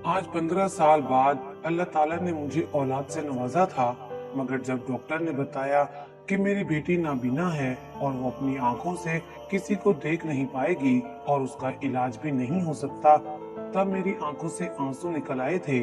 आज 15 साल बाद अल्लाह ताला ने मुझे औलाद से नवाजा था, मगर जब डॉक्टर ने बताया कि मेरी बेटी नाबीना है और वो अपनी आंखों से किसी को देख नहीं पाएगी और उसका इलाज भी नहीं हो सकता, तब मेरी आंखों से आंसू निकल आए थे।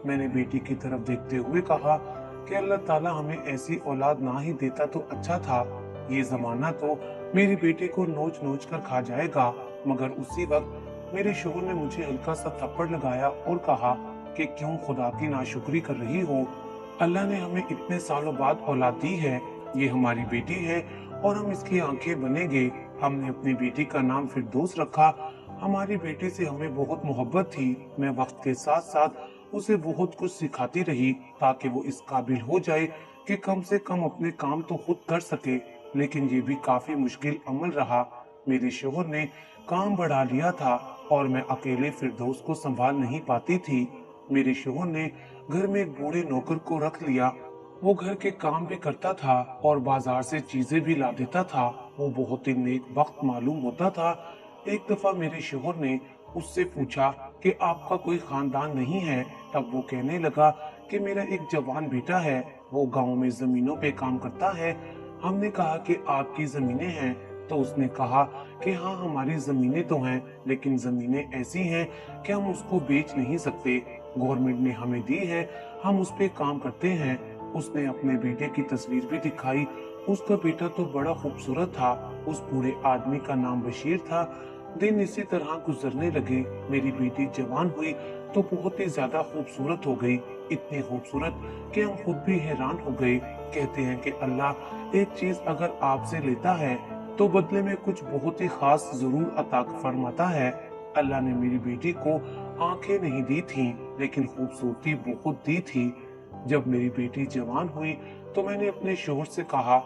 मैंने बेटी की तरफ देखते हुए कहा कि अल्लाह ताला हमें ऐसी औलाद ना ही देता तो अच्छा था। ये जमाना तो मेरी बेटी को नोच नोच कर खा जाएगा। मगर उसी वक्त मेरे शोहर ने मुझे हल्का सा थप्पड़ लगाया और कहा कि क्यों खुदा की नाशुक्री कर रही हो। अल्लाह ने हमें इतने सालों बाद औलाद दी है, ये हमारी बेटी है और हम इसकी आंखें बनेंगे। हमने अपनी बेटी का नाम फिरदौस रखा। हमारी बेटी से हमें बहुत मोहब्बत थी। मैं वक्त के साथ साथ उसे बहुत कुछ सिखाती रही ताकि वो इस काबिल हो जाए कि कम से कम अपने काम तो खुद कर सके, लेकिन ये भी काफी मुश्किल अमल रहा। मेरे शोहर ने काम बढ़ा लिया था और मैं अकेले फिरदौस को संभाल नहीं पाती थी। मेरे शोहर ने घर में एक बूढ़े नौकर को रख लिया। वो घर के काम भी करता था और बाजार से चीजें भी ला देता था। वो बहुत ही नेक वक्त मालूम होता था। एक दफा मेरे शोहर ने उससे पूछा कि आपका कोई खानदान नहीं है। तब वो कहने लगा कि मेरा एक जवान बेटा है, वो गांव में जमीनों पे काम करता है। हमने कहा कि आपकी जमीनें हैं, तो उसने कहा कि हाँ, हमारी जमीनें तो हैं, लेकिन जमीनें ऐसी हैं कि हम उसको बेच नहीं सकते। गवर्नमेंट ने हमें दी है, हम उस पे काम करते हैं। उसने अपने बेटे की तस्वीर भी दिखाई। उसका बेटा तो बड़ा खूबसूरत था। उस बूढ़े आदमी का नाम बशीर था। दिन इसी तरह गुजरने लगे। मेरी बेटी जवान हुई तो बहुत ही ज्यादा खूबसूरत हो गई, इतनी खूबसूरत कि हम खुद भी हैरान हो गए। कहते हैं कि अल्लाह एक चीज अगर आपसे लेता है तो बदले में कुछ बहुत ही खास जरूर अता फरमाता है। अल्लाह ने मेरी बेटी को आंखें नहीं दी थी, लेकिन खूबसूरती बहुत दी थी। जब मेरी बेटी जवान हुई तो मैंने अपने शोहर से कहा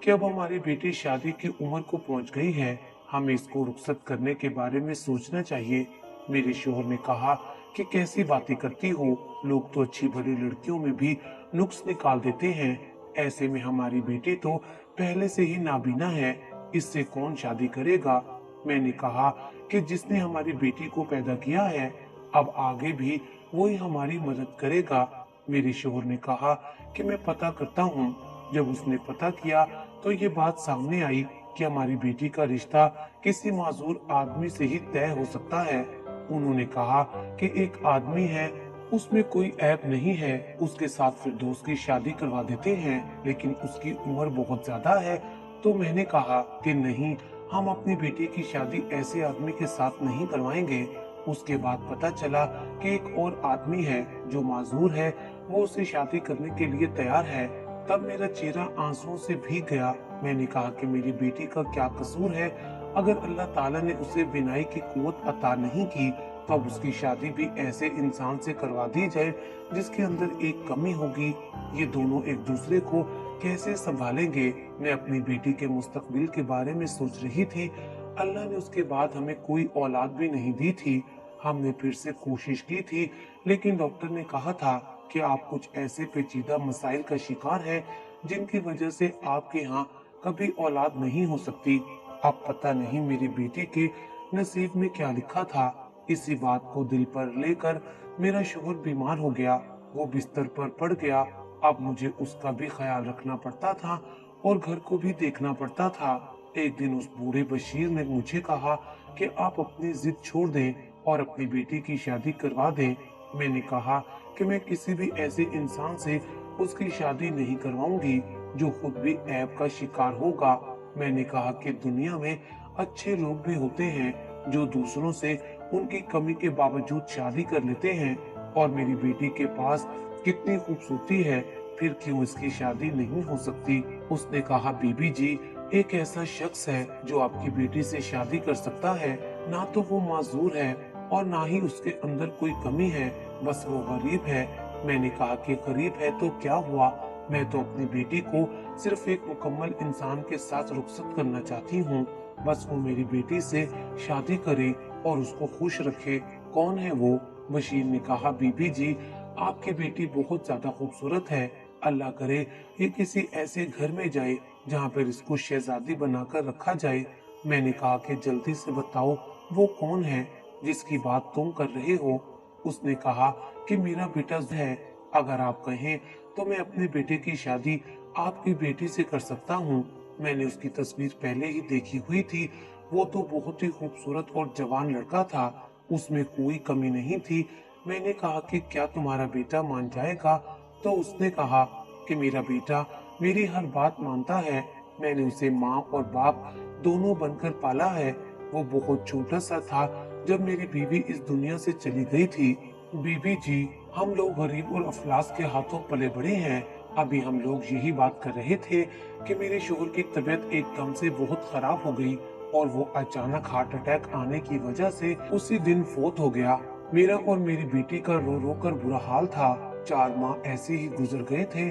कि अब हमारी बेटी शादी की उम्र को पहुंच गई है, हमें इसको रुखसत करने के बारे में सोचना चाहिए। मेरे शोहर ने कहा कि कैसी बातें करती हो, लोग तो अच्छी भली लड़कियों में भी नुक्स निकाल देते हैं। ऐसे में हमारी बेटी तो पहले से ही नाबीना है, इससे कौन शादी करेगा। मैंने कहा कि जिसने हमारी बेटी को पैदा किया है, अब आगे भी वही हमारी मदद करेगा। मेरे शोहर ने कहा कि मैं पता करता हूँ। जब उसने पता किया तो ये बात सामने आई कि हमारी बेटी का रिश्ता किसी माजूर आदमी से ही तय हो सकता है। उन्होंने कहा कि एक आदमी है, उसमें कोई ऐब नहीं है, उसके साथ फिरदौस की शादी करवा देते हैं, लेकिन उसकी उम्र बहुत ज्यादा है। तो मैंने कहा कि नहीं, हम अपनी बेटी की शादी ऐसे आदमी के साथ नहीं करवाएंगे। उसके बाद पता चला कि एक और आदमी है जो माजूर है, वो उससे शादी करने के लिए तैयार है। तब मेरा चेहरा आंसुओं से भीग गया। मैंने कहा कि मेरी बेटी का क्या कसूर है। अगर अल्लाह ताला ने उसे बिनाई की कुव्वत अता नहीं की, तब उसकी शादी भी ऐसे इंसान से करवा दी जाए जिसके अंदर एक कमी होगी। ये दोनों एक दूसरे को कैसे संभालेंगे। मैं अपनी बेटी के मुस्तकबिल के बारे में सोच रही थी। अल्लाह ने उसके बाद हमें कोई औलाद भी नहीं दी थी। हमने फिर से कोशिश की थी, लेकिन डॉक्टर ने कहा था कि आप कुछ ऐसे पेचीदा मसाइल का शिकार हैं जिनकी वजह से आपके यहाँ कभी औलाद नहीं हो सकती। अब पता नहीं मेरी बेटी के नसीब में क्या लिखा था। इसी बात को दिल पर लेकर मेरा शोहर बीमार हो गया। वो बिस्तर पर पड़ गया। अब मुझे उसका भी ख्याल रखना पड़ता था और घर को भी देखना पड़ता था। एक दिन उस बूढ़े बशीर ने मुझे कहा कि आप अपनी जिद छोड़ दें और अपनी बेटी की शादी करवा दें। मैंने कहा कि मैं किसी भी ऐसे इंसान से उसकी शादी नहीं करवाऊंगी जो खुद भी ऐब का शिकार होगा। मैंने कहा कि दुनिया में अच्छे लोग भी होते हैं जो दूसरों से उनकी कमी के बावजूद शादी कर लेते हैं, और मेरी बेटी के पास कितनी खूबसूरती है, फिर क्यों इसकी शादी नहीं हो सकती। उसने कहा, बीबी जी, एक ऐसा शख्स है जो आपकी बेटी से शादी कर सकता है। ना तो वो माजूर है और ना ही उसके अंदर कोई कमी है, बस वो गरीब है। मैंने कहा कि गरीब है तो क्या हुआ, मैं तो अपनी बेटी को सिर्फ एक मुकम्मल इंसान के साथ रुखसत करना चाहती हूँ। बस वो मेरी बेटी से शादी करे और उसको खुश रखे। कौन है वो? बशीर ने कहा, बीबी जी, आपकी बेटी बहुत ज्यादा खूबसूरत है। अल्लाह करे ये किसी ऐसे घर में जाए जहाँ पर इसको शहजादी बनाकर रखा जाए। मैंने कहा कि जल्दी से बताओ वो कौन है जिसकी बात तुम कर रहे हो। उसने कहा कि मेरा बेटा है, अगर आप कहें तो मैं अपने बेटे की शादी आपकी बेटी से कर सकता हूँ। मैंने उसकी तस्वीर पहले ही देखी हुई थी। वो तो बहुत ही खूबसूरत और जवान लड़का था, उसमें कोई कमी नहीं थी। मैंने कहा कि क्या तुम्हारा बेटा मान जाएगा? तो उसने कहा कि मेरा बेटा मेरी हर बात मानता है। मैंने उसे माँ और बाप दोनों बनकर पाला है। वो बहुत छोटा सा था जब मेरी बीवी इस दुनिया से चली गई थी। बीबी जी, हम लोग गरीब और अफलास के हाथों पले बड़े हैं। अभी हम लोग यही बात कर रहे थे कि मेरे शोहर की तबीयत एकदम से बहुत खराब हो गई और वो अचानक हार्ट अटैक आने की वजह से उसी दिन फौत हो गया। मेरा और मेरी बेटी का रो रो कर बुरा हाल था। 4 माह ऐसे ही गुजर गए थे,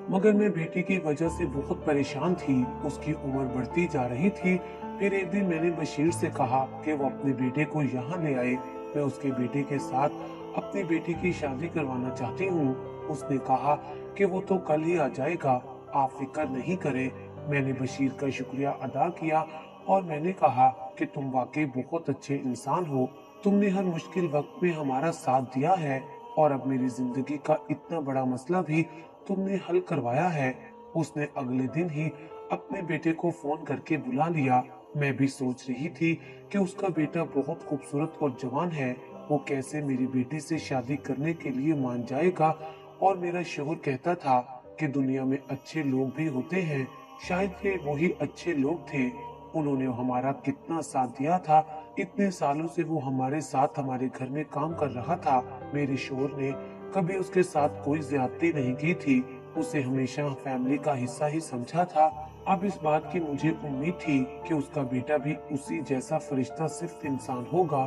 मगर मैं बेटी की वजह से बहुत परेशान थी। उसकी उम्र बढ़ती जा रही थी। फिर एक दिन मैंने बशीर से कहा कि वो अपने बेटे को यहाँ ले आए। मैं उसके बेटे के साथ अपनी बेटी की शादी करवाना चाहती हूँ। उसने कहा कि वो तो कल ही आ जाएगा, आप फिक्र नहीं करें। मैंने बशीर का शुक्रिया अदा किया और मैंने कहा कि तुम वाकई बहुत अच्छे इंसान हो। तुमने हर मुश्किल वक्त में हमारा साथ दिया है और अब मेरी जिंदगी का इतना बड़ा मसला भी तुमने हल करवाया है। उसने अगले दिन ही अपने बेटे को फोन करके बुला लिया। मैं भी सोच रही थी कि उसका बेटा बहुत खूबसूरत और जवान है। वो कैसे मेरी बेटी से शादी करने के लिए मान जाएगा। और मेरा शोहर कहता था कि दुनिया में अच्छे लोग भी होते हैं। शायद ये वही अच्छे लोग थे। उन्होंने हमारा कितना साथ दिया था। इतने सालों से वो हमारे साथ हमारे घर में काम कर रहा था। मेरे शोहर ने कभी उसके साथ कोई ज्यादती नहीं की थी। उसे हमेशा फैमिली का हिस्सा ही समझा था। अब इस बात की मुझे उम्मीद थी कि उसका बेटा भी उसी जैसा फरिश्ता सिर्फ इंसान होगा।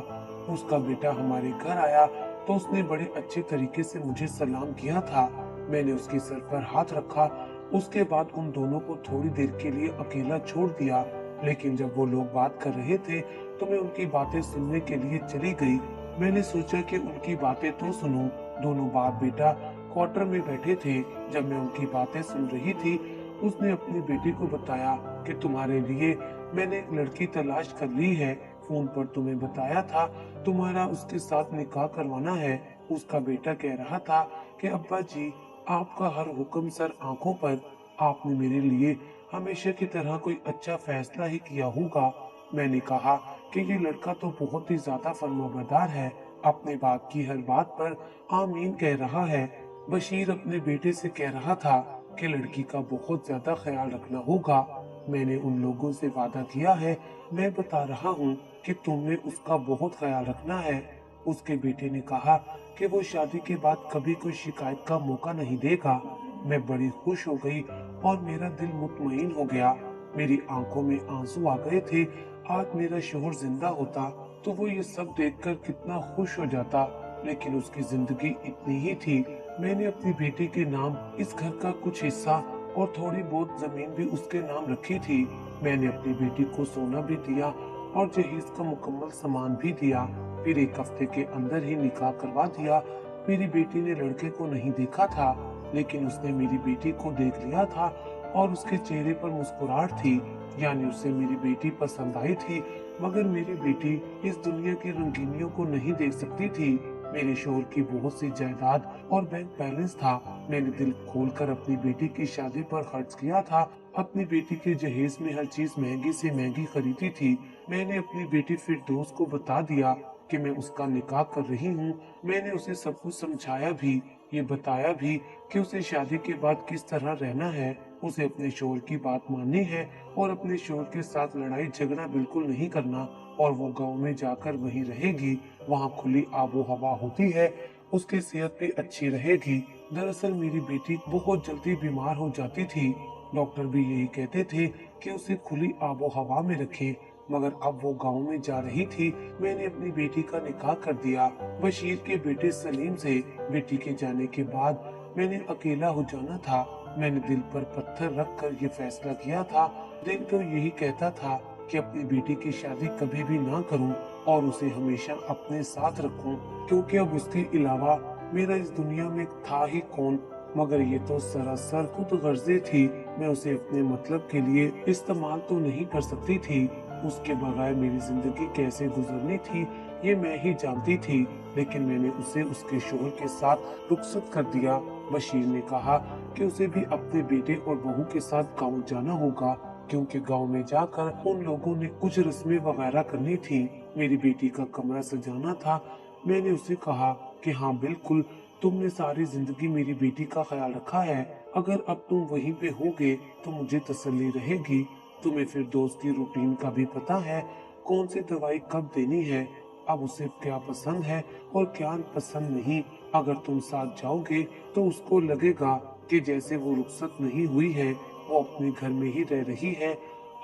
उसका बेटा हमारे घर आया तो उसने बड़े अच्छे तरीके से मुझे सलाम किया था। मैंने उसके सर पर हाथ रखा। उसके बाद उन दोनों को थोड़ी देर के लिए अकेला छोड़ दिया। लेकिन जब वो लोग बात कर रहे थे तो मैं उनकी बातें सुनने के लिए चली गई। मैंने सोचा कि उनकी बातें तो सुनूं। दोनों बाप बेटा क्वार्टर में बैठे थे। जब मैं उनकी बातें सुन रही थी, उसने अपनी बेटी को बताया कि तुम्हारे लिए मैंने एक लड़की तलाश कर ली है। फोन पर तुम्हें बताया था तुम्हारा उसके साथ निकाह करवाना है। उसका बेटा कह रहा था कि अब्बा जी, आपका हर हुक्म सर आंखों पर। आपने मेरे लिए हमेशा की तरह कोई अच्छा फैसला ही किया होगा। मैंने कहा कि ये लड़का तो बहुत ही ज्यादा फर्माबरदार है, अपने बाप की हर बात पर आमीन कह रहा है। बशीर अपने बेटे से कह रहा था कि लड़की का बहुत ज्यादा ख्याल रखना होगा। मैंने उन लोगों से वादा किया है, मैं बता रहा हूँ कि तुमने उसका बहुत ख्याल रखना है। उसके बेटे ने कहा कि वो शादी के बाद कभी कोई शिकायत का मौका नहीं देगा। मैं बड़ी खुश हो गई और मेरा दिल मुतमईन हो गया। मेरी आंखों में आंसू आ गए थे। आज मेरा शोहर जिंदा होता तो वो ये सब देखकर कितना खुश हो जाता, लेकिन उसकी जिंदगी इतनी ही थी। मैंने अपनी बेटी के नाम इस घर का कुछ हिस्सा और थोड़ी बहुत जमीन भी उसके नाम रखी थी। मैंने अपनी बेटी को सोना भी दिया और जहेज का मुकम्मल सामान भी दिया। फिर एक हफ्ते के अंदर ही निकाह करवा दिया। मेरी बेटी ने लड़के को नहीं देखा था, लेकिन उसने मेरी बेटी को देख लिया था और उसके चेहरे पर मुस्कुराहट थी, यानी उसे मेरी बेटी पसंद आई थी। मगर मेरी बेटी इस दुनिया की रंगीनियों को नहीं देख सकती थी। मेरे शोहर की बहुत सी जायदाद और बैंक बैलेंस था। मैंने दिल खोलकर अपनी बेटी की शादी पर खर्च किया था। अपनी बेटी के जहेज में हर चीज महंगी से महंगी खरीदी थी। मैंने अपनी बेटी फिरदौस को बता दिया कि मैं उसका निकाह कर रही हूँ। मैंने उसे सब कुछ समझाया भी, ये बताया भी कि उसे शादी के बाद किस तरह रहना है। उसे अपने शोहर की बात माननी है और अपने शोहर के साथ लड़ाई झगड़ा बिल्कुल नहीं करना, और वो गांव में जाकर वहीं रहेगी। वहाँ खुली आबो हवा होती है, उसकी सेहत भी अच्छी रहेगी। दरअसल मेरी बेटी बहुत जल्दी बीमार हो जाती थी। डॉक्टर भी यही कहते थे कि उसे खुली आबो हवा में रखें, मगर अब वो गांव में जा रही थी। मैंने अपनी बेटी का निकाह कर दिया बशीर के बेटे सलीम से। बेटी के जाने के बाद मैंने अकेला हो जाना था। मैंने दिल पर पत्थर रख कर ये फैसला किया था। दिल तो यही कहता था कि अपनी बेटी की शादी कभी भी ना करूं और उसे हमेशा अपने साथ रखूं, क्योंकि अब उसके अलावा मेरा इस दुनिया में था ही कौन। मगर ये तो सरासर खुद गर्जी थी। मैं उसे अपने मतलब के लिए इस्तेमाल तो नहीं कर सकती थी। उसके बगैर मेरी जिंदगी कैसे गुजरनी थी, ये मैं ही जानती थी, लेकिन मैंने उसे उसके शोहर के साथ रुखसत कर दिया। बशीर ने कहा कि उसे भी अपने बेटे और बहू के साथ गाँव जाना होगा, क्योंकि गांव में जाकर उन लोगों ने कुछ रस्में वगैरह करनी थी। मेरी बेटी का कमरा सजाना था। मैंने उसे कहा कि हाँ बिल्कुल, तुमने सारी जिंदगी मेरी बेटी का ख्याल रखा है। अगर अब तुम वहीं पे होगे तो मुझे तसल्ली रहेगी। तुम्हें फिरदौस की रूटीन का भी पता है, कौन सी दवाई कब देनी है, अब उसे क्या पसंद है और क्या पसंद नहीं। अगर तुम साथ जाओगे तो उसको लगेगा कि जैसे वो रुखसत नहीं हुई है, वो अपने घर में ही रह रही है।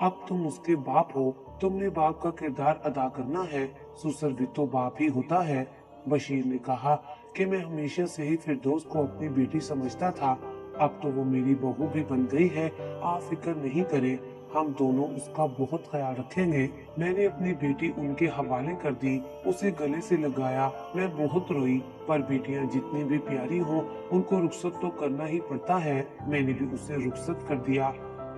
अब तुम उसके बाप हो, तुमने बाप का किरदार अदा करना है। ससुर भी तो बाप ही होता है। बशीर ने कहा कि मैं हमेशा से ही फिरदौस को अपनी बेटी समझता था। अब तो वो मेरी बहू भी बन गई है। आप फिक्र नहीं करें, हम दोनों उसका बहुत ख्याल रखेंगे। मैंने अपनी बेटी उनके हवाले कर दी, उसे गले से लगाया। मैं बहुत रोई, पर बेटियां जितनी भी प्यारी हो, उनको रुखसत तो करना ही पड़ता है। मैंने भी उसे रुखसत कर दिया।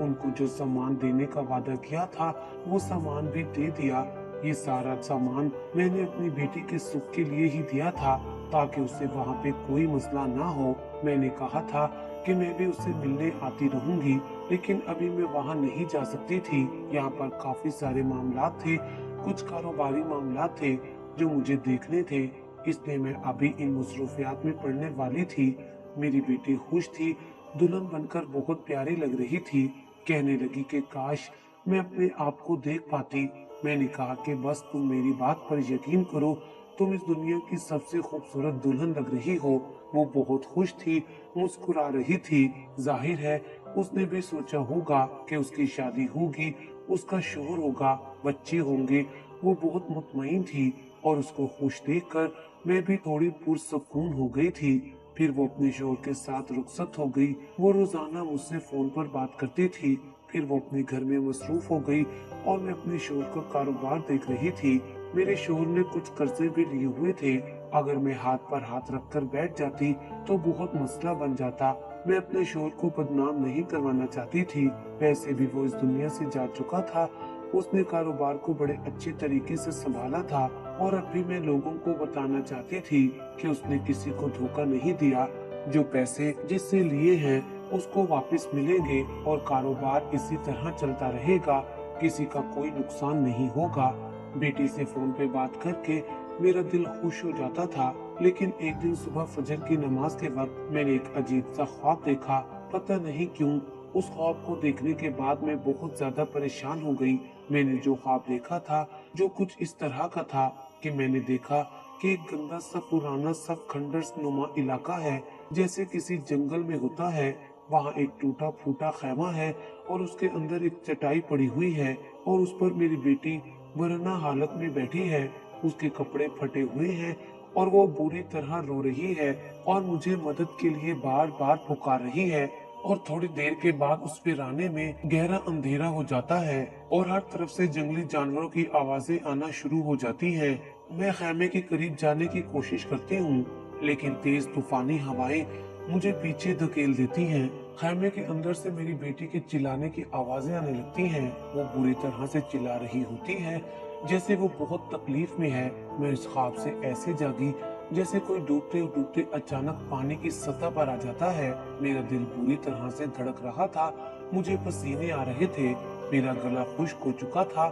उनको जो सामान देने का वादा किया था, वो सामान भी दे दिया। ये सारा सामान मैंने अपनी बेटी के सुख के लिए ही दिया था, ताकि उसे वहाँ पे कोई मसला ना हो। मैंने कहा था कि मैं भी उससे मिलने आती रहूंगी, लेकिन अभी मैं वहाँ नहीं जा सकती थी। यहाँ पर काफी सारे मामलात थे, कुछ कारोबारी मामलात थे जो मुझे देखने थे, इसलिए मैं अभी इन मसरूफियात में पड़ने वाली थी। मेरी बेटी खुश थी, दुल्हन बनकर बहुत प्यारी लग रही थी। कहने लगी कि काश मैं अपने आप को देख पाती। मैंने कहा कि बस तुम मेरी बात पर यकीन करो, तुम इस दुनिया की सबसे खूबसूरत दुल्हन लग रही हो। वो बहुत खुश थी, मुस्कुरा रही थी। जाहिर है उसने भी सोचा होगा कि उसकी शादी होगी, उसका शोहर होगा, बच्चे होंगे। वो बहुत मुतमईन थी और उसको खुश देखकर मैं भी थोड़ी पुरसुकून हो गई थी। फिर वो अपने शोहर के साथ रुखसत हो गई। वो रोजाना मुझसे फोन पर बात करती थी। फिर वो अपने घर में मसरूफ हो गई और मैं अपने शोहर का कारोबार देख रही थी। मेरे शोहर ने कुछ कर्जे भी लिए हुए थे। अगर मैं हाथ पर हाथ रखकर बैठ जाती तो बहुत मसला बन जाता। मैं अपने शोहर को बदनाम नहीं करवाना चाहती थी। वैसे भी वो इस दुनिया से जा चुका था। उसने कारोबार को बड़े अच्छे तरीके से संभाला था और अब भी मैं लोगों को बताना चाहती थी कि उसने किसी को धोखा नहीं दिया। जो पैसे जिससे लिए हैं उसको वापस मिलेंगे और कारोबार इसी तरह चलता रहेगा। किसी का कोई नुकसान नहीं होगा। बेटी से फोन पे बात करके मेरा दिल खुश हो जाता था, लेकिन एक दिन सुबह फजर की नमाज के वक्त मैंने एक अजीब सा ख्वाब देखा। पता नहीं क्यों उस ख्वाब को देखने के बाद मैं बहुत ज्यादा परेशान हो गई। मैंने जो ख्वाब देखा था, जो कुछ इस तरह का था कि मैंने देखा कि एक गंदा सा पुराना सा खंडर नुमा इलाका है, जैसे किसी जंगल में होता है। वहाँ एक टूटा फूटा खैमा है और उसके अंदर एक चटाई पड़ी हुई है और उस पर मेरी बेटी वरना हालत में बैठी है। उसके कपड़े फटे हुए हैं और वो बुरी तरह रो रही है और मुझे मदद के लिए बार बार पुकार रही है। और थोड़ी देर के बाद उस वीराने में गहरा अंधेरा हो जाता है और हर तरफ से जंगली जानवरों की आवाजें आना शुरू हो जाती हैं। मैं खैमे के करीब जाने की कोशिश करती हूँ, लेकिन तेज तूफानी हवाएं मुझे पीछे धकेल देती हैं। खैमे के अंदर से मेरी बेटी के चिल्लाने की आवाजें आने लगती हैं। वो बुरी तरह से चिल्ला रही होती है, जैसे वो बहुत तकलीफ में है। मैं इस ख्वाब से ऐसे जागी जैसे कोई डूबते डूबते अचानक पानी की सतह पर आ जाता है। मेरा दिल बुरी तरह से धड़क रहा था, मुझे पसीने आ रहे थे, मेरा गला खुश्क हो चुका था।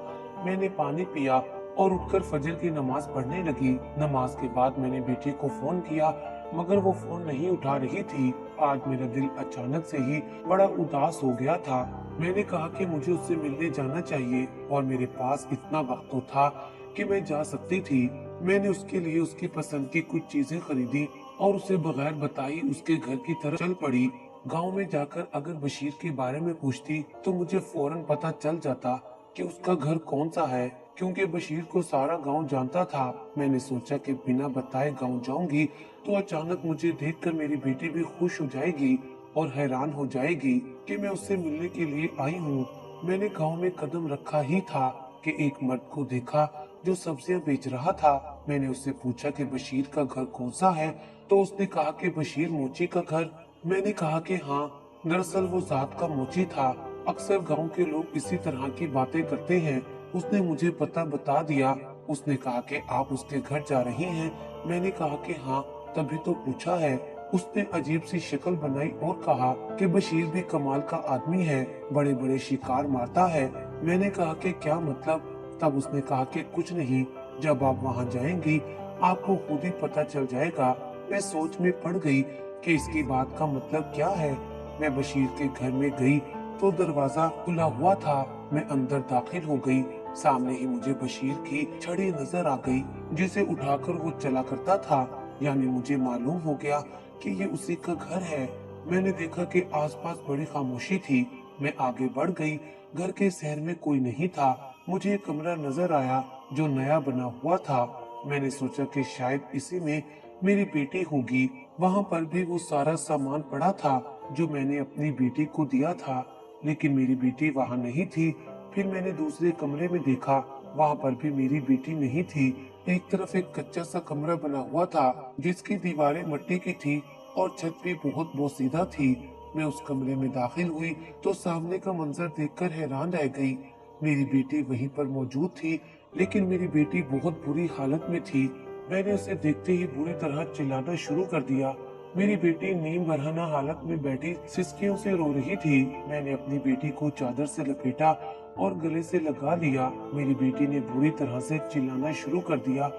मैंने पानी पिया और उठकर फजर की नमाज पढ़ने लगी। नमाज के बाद मैंने बेटी को फोन किया, मगर वो फोन नहीं उठा रही थी। आज मेरा दिल अचानक से ही बड़ा उदास हो गया था। मैंने कहा कि मुझे उससे मिलने जाना चाहिए और मेरे पास इतना वक्त तो था कि मैं जा सकती थी। मैंने उसके लिए उसकी पसंद की कुछ चीजें खरीदी और उसे बगैर बताई उसके घर की तरफ चल पड़ी। गांव में जाकर अगर बशीर के बारे में पूछती तो मुझे फौरन पता चल जाता कि उसका घर कौन सा है, क्योंकि बशीर को सारा गांव जानता था। मैंने सोचा कि बिना बताए गांव जाऊंगी तो अचानक मुझे देखकर मेरी बेटी भी खुश हो जाएगी और हैरान हो जाएगी कि मैं उससे मिलने के लिए आई हूँ। मैंने गांव में कदम रखा ही था कि एक मर्द को देखा जो सब्जियां बेच रहा था। मैंने उससे पूछा कि बशीर का घर कौन सा है, तो उसने कहा कि बशीर मोची का घर। मैंने कहा कि हाँ, दरअसल वो जात का मोची था। अक्सर गांव के लोग इसी तरह की बातें करते हैं। उसने मुझे पता बता दिया। उसने कहा कि आप उसके घर जा रही हैं। मैंने कहा कि हाँ, तभी तो पूछा है। उसने अजीब सी शक्ल बनाई और कहा कि बशीर भी कमाल का आदमी है, बड़े बड़े शिकार मारता है। मैंने कहा कि क्या मतलब? तब उसने कहा कि कुछ नहीं, जब आप वहां जाएंगी आपको खुद ही पता चल जाएगा। मैं सोच में पड़ गई कि इसकी बात का मतलब क्या है। मैं बशीर के घर में गई तो दरवाजा खुला हुआ था। मैं अंदर दाखिल हो गई। सामने ही मुझे बशीर की छड़ी नजर आ गई, जिसे उठाकर वो चला करता था। यानी मुझे मालूम हो गया कि ये उसी का घर है। मैंने देखा कि आसपास बड़ी खामोशी थी। मैं आगे बढ़ गई। घर के शहर में कोई नहीं था। मुझे एक कमरा नजर आया जो नया बना हुआ था। मैंने सोचा कि शायद इसी में मेरी बेटी होगी। वहां पर भी वो सारा सामान पड़ा था जो मैंने अपनी बेटी को दिया था, लेकिन मेरी बेटी वहां नहीं थी। फिर मैंने दूसरे कमरे में देखा, वहां पर भी मेरी बेटी नहीं थी। एक तरफ एक कच्चा सा कमरा बना हुआ था जिसकी दीवारें मिट्टी की थी और छत भी बहुत बोसीदा थी। मैं उस कमरे में दाखिल हुई तो सामने का मंजर देखकर हैरान रह गई। मेरी बेटी वहीं पर मौजूद थी, लेकिन मेरी बेटी बहुत बुरी हालत में थी। मैंने उसे देखते ही बुरी तरह चिल्लाना शुरू कर दिया। मेरी बेटी नीम बरहना हालत में बैठी सिसकियों से रो रही थी। मैंने अपनी बेटी को चादर से लपेटा और गले से लगा लिया। मेरी बेटी ने बुरी तरह से चिल्लाना शुरू कर दिया,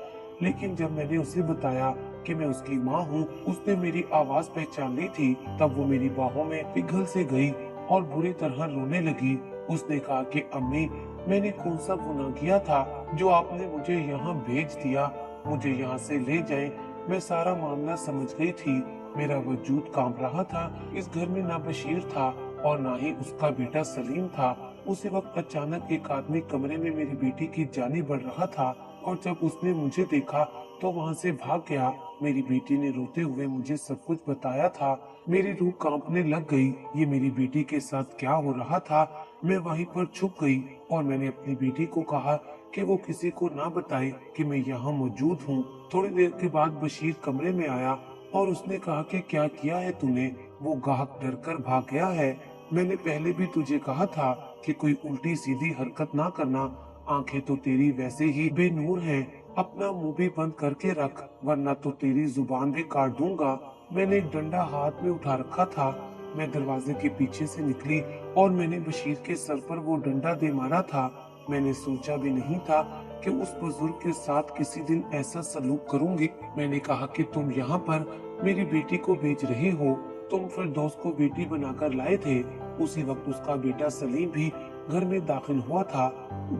लेकिन जब मैंने उसे बताया कि मैं उसकी माँ हूँ, उसने मेरी आवाज पहचान ली थी। तब वो मेरी बाहों में पिघल से गई और बुरी तरह रोने लगी। उसने कहा कि अम्मी, मैंने कौन सा गुनाह किया था जो आपने मुझे यहाँ भेज दिया? मुझे यहाँ से ले जाएं। मैं सारा मामला समझ गई थी। मेरा वजूद कांप रहा था। इस घर में ना बशीर था और ना ही उसका बेटा सलीम था। उसी वक्त अचानक एक आदमी कमरे में मेरी बेटी की जानी बढ़ रहा था और जब उसने मुझे देखा तो वहां से भाग गया। मेरी बेटी ने रोते हुए मुझे सब कुछ बताया था। मेरी रूह कांपने लग गई। ये मेरी बेटी के साथ क्या हो रहा था? मैं वहीं पर छुप गई और मैंने अपनी बेटी को कहा कि वो किसी को ना बताए कि मैं यहाँ मौजूद हूँ। थोड़ी देर के बाद बशीर कमरे में आया और उसने कहा कि क्या किया है तूने? वो गाहक डर कर भाग गया है। मैंने पहले भी तुझे कहा था कि कोई उल्टी सीधी हरकत ना करना। आंखें तो तेरी वैसे ही बेनूर हैं। अपना मुंह भी बंद करके रख, वरना तो तेरी जुबान भी काट दूंगा। मैंने एक डंडा हाथ में उठा रखा था। मैं दरवाजे के पीछे से निकली और मैंने बशीर के सर पर वो डंडा दे मारा था। मैंने सोचा भी नहीं था कि उस बुजुर्ग के साथ किसी दिन ऐसा सलूक करूंगी। मैंने कहा कि तुम यहाँ पर मेरी बेटी को बेच रहे हो। तुम फिरदौस को बेटी बनाकर लाए थे। उसी वक्त उसका बेटा सलीम भी घर में दाखिल हुआ था।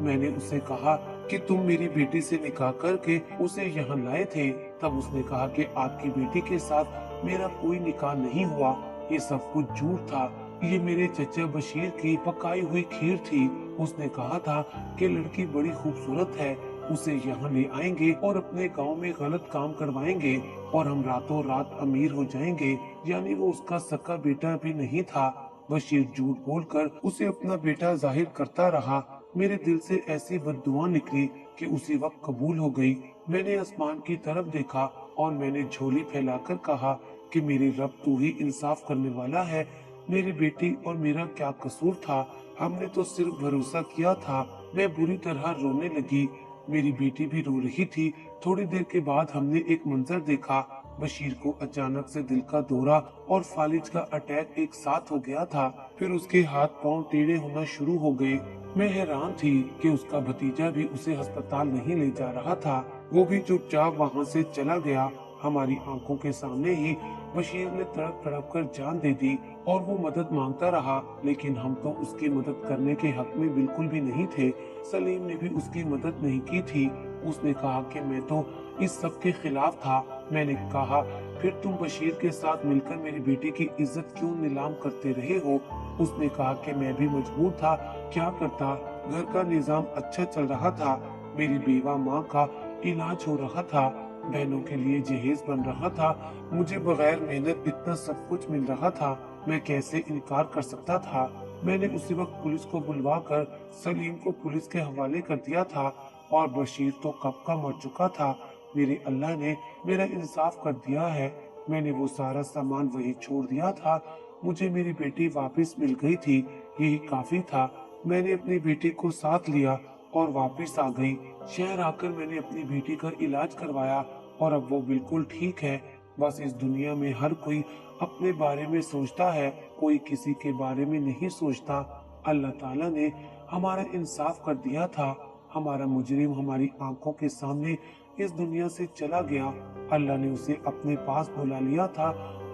मैंने उसे कहा कि तुम मेरी बेटी से निकाह करके उसे यहाँ लाए थे। तब उसने कहा कि आपकी बेटी के साथ मेरा कोई निकाह नहीं हुआ, ये सब कुछ झूठ था। ये मेरे चचा बशीर की पकाई हुई खीर थी। उसने कहा था कि लड़की बड़ी खूबसूरत है, उसे यहाँ ले आएंगे और अपने गांव में गलत काम करवाएंगे और हम रातों रात अमीर हो जाएंगे। यानी वो उसका सका बेटा भी नहीं था। बशीर झूठ बोलकर उसे अपना बेटा जाहिर करता रहा। मेरे दिल से ऐसी बद्दुआ निकली कि उसी वक्त कबूल हो गई। मैंने आसमान की तरफ देखा और मैंने झोली फैलाकर कहा कि मेरे रब, तू ही इंसाफ करने वाला है। मेरी बेटी और मेरा क्या कसूर था? हमने तो सिर्फ भरोसा किया था। मैं बुरी तरह रोने लगी। मेरी बेटी भी रो रही थी। थोड़ी देर के बाद हमने एक मंजर देखा। बशीर को अचानक से दिल का दौरा और फालिज का अटैक एक साथ हो गया था। फिर उसके हाथ पांव टेढ़े होना शुरू हो गए। मैं हैरान थी कि उसका भतीजा भी उसे अस्पताल नहीं ले जा रहा था। वो भी चुपचाप वहाँ से चला गया। हमारी आंखों के सामने ही बशीर ने तड़प तड़प कर जान दे दी और वो मदद मांगता रहा, लेकिन हम तो उसकी मदद करने के हक में बिल्कुल भी नहीं थे। सलीम ने भी उसकी मदद नहीं की थी। उसने कहा कि मैं तो इस सब के खिलाफ था। मैंने कहा, फिर तुम बशीर के साथ मिलकर मेरी बेटी की इज्जत क्यों नीलाम करते रहे हो? उसने कहा कि मैं भी मजबूर था, क्या करता। घर का निजाम अच्छा चल रहा था। मेरी बेवा माँ का इलाज हो रहा था, बहनों के लिए जहेज बन रहा था। मुझे बगैर मेहनत इतना सब कुछ मिल रहा था। मैं कैसे इनकार कर सकता था? मैंने उसी वक्त पुलिस को बुलवाकर सलीम को पुलिस के हवाले कर दिया था और बशीर तो कब का मर चुका था। मेरे अल्लाह ने मेरा इंसाफ कर दिया है। मैंने वो सारा सामान वही छोड़ दिया था। मुझे मेरी बेटी वापस मिल गई थी, यही काफी था। मैंने अपनी बेटी को साथ लिया और वापस आ गई। शहर आकर मैंने अपनी बेटी का इलाज करवाया और अब वो बिल्कुल ठीक है। बस इस दुनिया में हर कोई अपने बारे में सोचता है, कोई किसी के बारे में नहीं सोचता। अल्लाह ताला ने हमारा इंसाफ कर दिया था। हमारा मुजरिम हमारी आंखों के सामने इस दुनिया से चला गया। अल्लाह ने उसे अपने पास बुला लिया था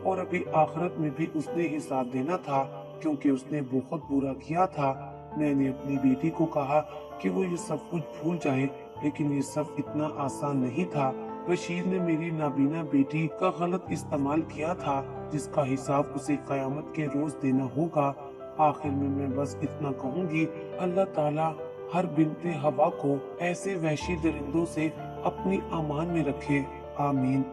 और अभी आखिरत में भी उसने हिसाब देना था, क्योंकि उसने बहुत बुरा किया था। मैंने अपनी बेटी को कहा कि वो ये सब कुछ भूल जाए, लेकिन ये सब इतना आसान नहीं था। बशीर ने मेरी नाबीना बेटी का गलत इस्तेमाल किया था, जिसका हिसाब उसे कयामत के रोज देना होगा। आखिर में मैं बस इतना कहूंगी, अल्लाह ताला हर बिनते हवा को ऐसे वहशी दरिंदों से अपनी अमान में रखे। आमीन।